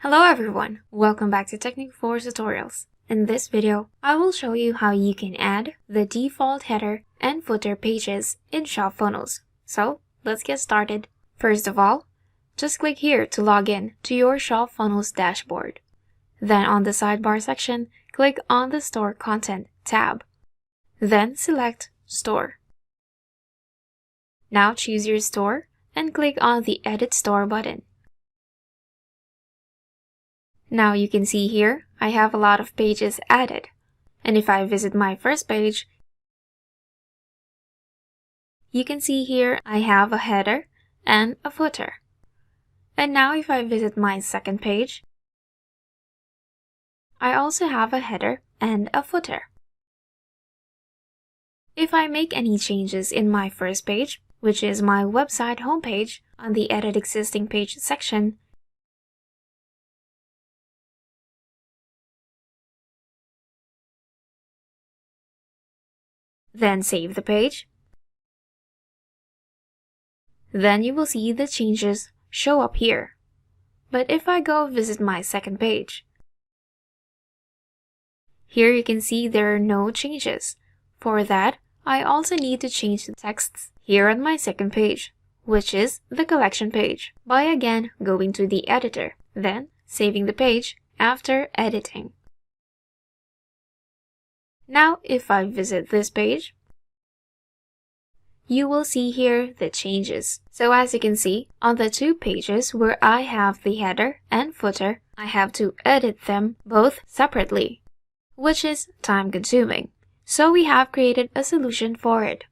Hello everyone, welcome back to Technique Force Tutorials. In this video, I will show you how you can add the default header and footer pages in ShopFunnels. So let's get started. First of all, just click here to log in to your ShopFunnels dashboard. Then on the sidebar section, click on the Store Content tab. Then select Store. Now choose your store and click on the Edit Store button. Now you can see here, I have a lot of pages added. And if I visit my first page, you can see here I have a header and a footer. And now if I visit my second page, I also have a header and a footer. If I make any changes in my first page, which is my website homepage, on the Edit Existing Page section, then save the page, then you will see the changes show up here. But if I go visit my second page, here you can see there are no changes. For that, I also need to change the texts here on my second page, which is the collection page, by again going to the editor, then saving the page after editing. Now, if I visit this page, you will see here the changes. So as you can see, on the two pages where I have the header and footer, I have to edit them both separately, which is time-consuming. So we have created a solution for it.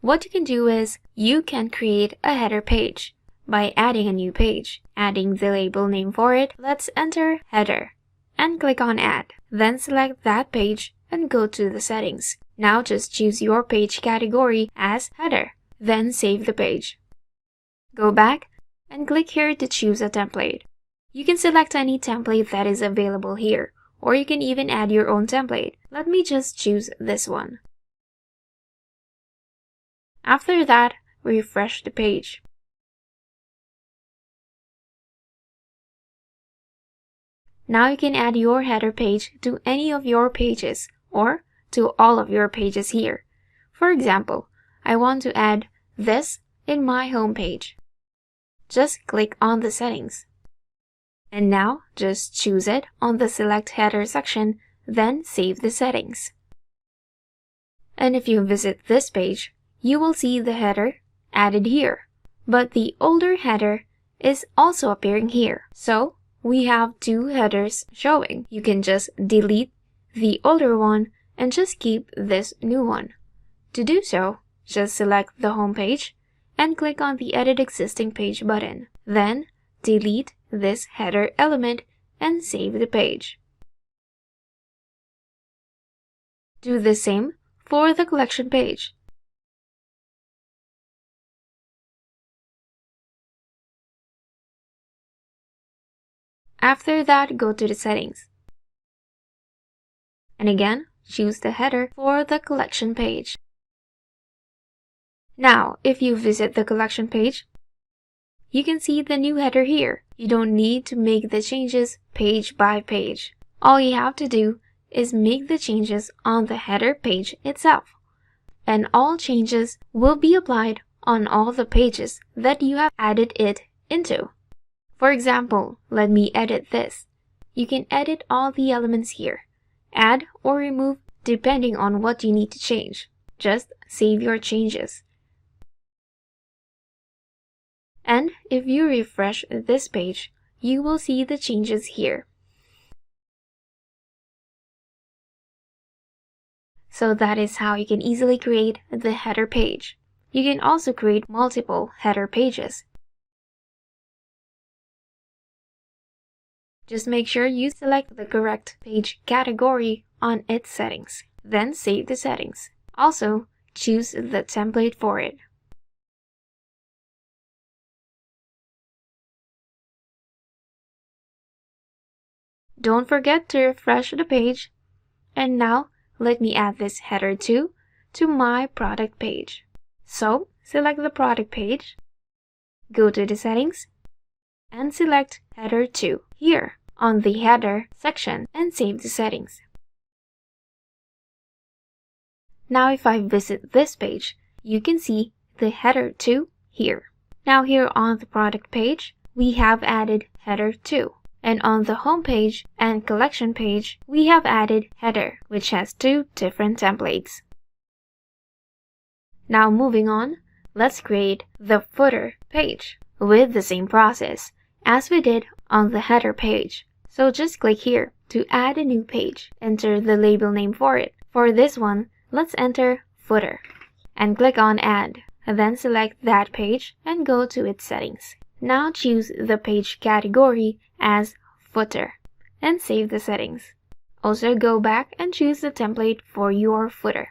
What you can do is, you can create a header page by adding a new page, adding the label name for it. Let's enter header and click on add. Then select that page and go to the settings. Now just choose your page category as header, then save the page. Go back and click here to choose a template. You can select any template that is available here, or you can even add your own template. Let me just choose this one. After that, refresh the page. Now you can add your header page to any of your pages, or to all of your pages here. For example, I want to add this in my home page. Just click on the settings. And now just choose it on the Select Header section, then save the settings. And if you visit this page, you will see the header added here, but the older header is also appearing here. So we have two headers showing. You can just delete the older one and just keep this new one. To do so, just select the home page and click on the Edit Existing Page button. Then delete this header element and save the page. Do the same for the collection page. After that, go to the settings. And again, choose the header for the collection page. Now, if you visit the collection page, you can see the new header here. You don't need to make the changes page by page. All you have to do is make the changes on the header page itself. And all changes will be applied on all the pages that you have added it into. For example, let me edit this. You can edit all the elements here. Add or remove depending on what you need to change. Just save your changes. And if you refresh this page, you will see the changes here. So that is how you can easily create the header page. You can also create multiple header pages. Just make sure you select the correct page category on its settings. Then save the settings. Also, choose the template for it. Don't forget to refresh the page. And now, let me add this header 2 to my product page. So, select the product page, go to the settings, and select header 2. Here, on the header section and save the settings. Now if I visit this page, you can see the header 2 here. Now here on the product page, we have added header 2. And on the home page and collection page, we have added header, which has 2 different templates. Now moving on, let's create the footer page with the same process as we did on the header page. So just click here to add a new page. Enter the label name for it. For this one, let's enter footer and click on add. Then select that page and go to its settings. Now choose the page category as footer and save the settings. Also go back and choose the template for your footer.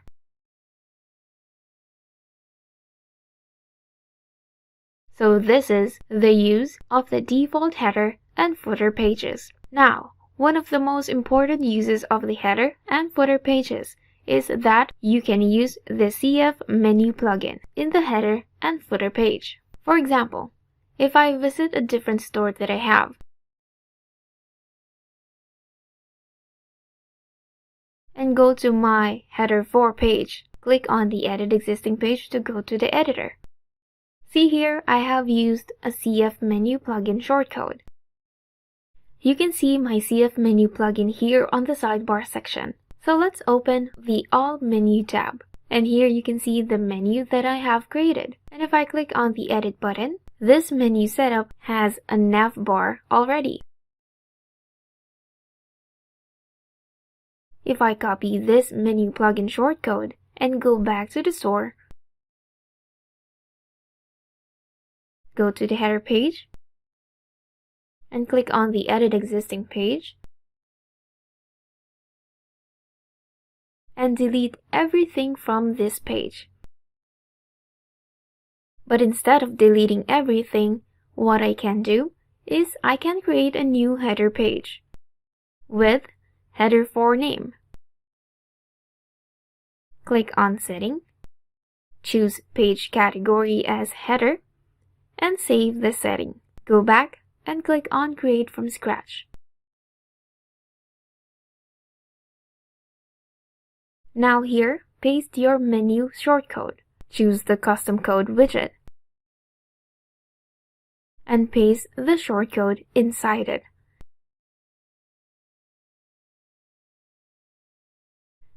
So this is the use of the default header and footer pages. Now, one of the most important uses of the header and footer pages is that you can use the CF menu plugin in the header and footer page. For example, if I visit a different store that I have and go to my header 4 page, click on the Edit Existing page to go to the editor. See here, I have used a CF menu plugin shortcode. You can see my CF menu plugin here on the sidebar section. So let's open the All Menu tab. And here you can see the menu that I have created. And if I click on the Edit button, this menu setup has a nav bar already. If I copy this menu plugin shortcode and go back to the store, go to the header page, and click on the Edit Existing page, and delete everything from this page. But instead of deleting everything, what I can do is I can create a new header page with header 4 name. Click on Setting, choose Page Category as Header, and save the setting. Go back and click on Create from Scratch. Now here, paste your menu shortcode. Choose the Custom Code widget and paste the shortcode inside it.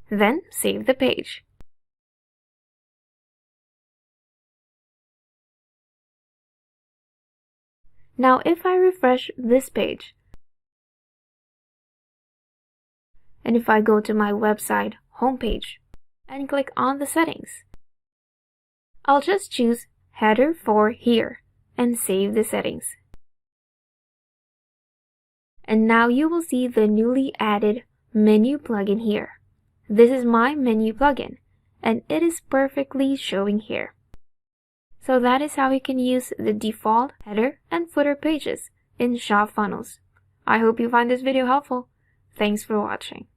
Then save the page. Now if I refresh this page, and if I go to my website homepage and click on the settings, I'll just choose header 4 here and save the settings. And now you will see the newly added menu plugin here. This is my menu plugin and it is perfectly showing here. So that is how you can use the default header and footer pages in ShopFunnels. I hope you find this video helpful. Thanks for watching.